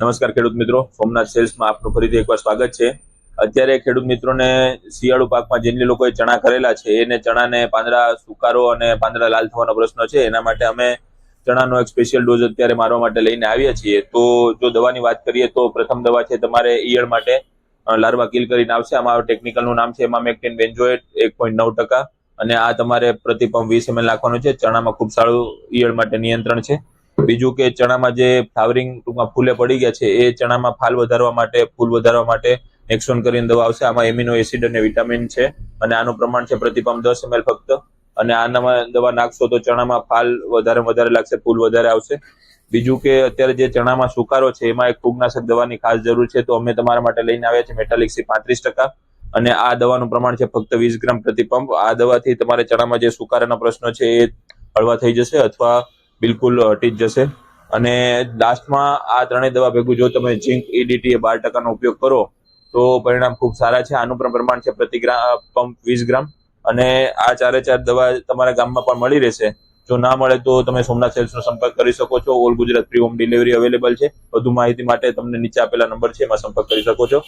નમસ્કાર ખેડૂત મિત્રો, સોમનાથ સેલ્સમાં આપનું ફરીથી એકવાર સ્વાગત છે। અત્યારે ખેડૂત મિત્રોને શિયાળુ પાકમાં જે લોકોએ ચણા કરેલા છે એને ચણાને પાંદડા સુકારો અને પાંદડા લાલ થવાનો પ્રશ્ન છે। એના માટે અમે ચણાનો એક સ્પેશિયલ ડોઝ અત્યારે મારવા માટે લઈને આવ્યા છીએ। તો જો દવાની વાત કરીએ તો પ્રથમ દવા છે તમારે ઈયળ માટે લાર્વા કિલ કરીને આવશે। આમાં ટેકનિકલનું નામ છે ઇમામેક્ટિન બેન્ઝોએટ 1.9%, અને આ તમારે પ્રતિ પંપ 20 ml નાખવાનું છે। ચણામાં ખૂબ સારું ઈયળ માટે નિયંત્રણ છે। બીજું કે ચણામાં જે ફ્લાવરિંગ ટૂંકમાં ફૂલે પડી ગયા છે એ ચણામાં ફાલ વધારવા માટે, ફૂલ વધારવા માટે નેક્સોન કરીને દવા આવશે। આમાં એમિનો એસિડ અને વિટામિન છે અને આનું પ્રમાણ છે પ્રતિ પંપ 10 ml ફક્ત। અને આનામાં દવા નાખશો તો ચણામાં ફાલ વધારે લાગશે, ફૂલ વધારે આવશે। બીજું કે અત્યારે જે ચણામાં સુકારો છે એમાં એક ફૂગનાશક દવાની ખાસ જરૂર છે, તો અમે તમારા માટે લઈને આવ્યા છે મેટાલિક્સી 35%, અને આ દવાનું પ્રમાણ છે ફક્ત 20 ગ્રામ પ્રતિ પંપ। આ દવાથી તમારે ચણામાં જે સુકારાનો પ્રશ્ન છે એ હળવા થઈ જશે અથવા બિલકુલ હટી જ જશે। અને લાસ્ટમાં આ ત્રણેય દવા ભેગું જો તમે ઝીંક EDTA 12% ઉપયોગ કરો તો પરિણામ ખૂબ સારા છે। આનું પણ પ્રમાણ છે પ્રતિ પંપ 20 ગ્રામ, અને આ ચારે ચાર દવા તમારા ગામમાં પણ મળી રહેશે। જો ના મળે તો તમે સોમનાથ સેલ્સનો સંપર્ક કરી શકો છો। All Gujarat free home delivery available છે। વધુ માહિતી માટે તમને નીચે આપેલા નંબર છે એમાં સંપર્ક કરી શકો છો।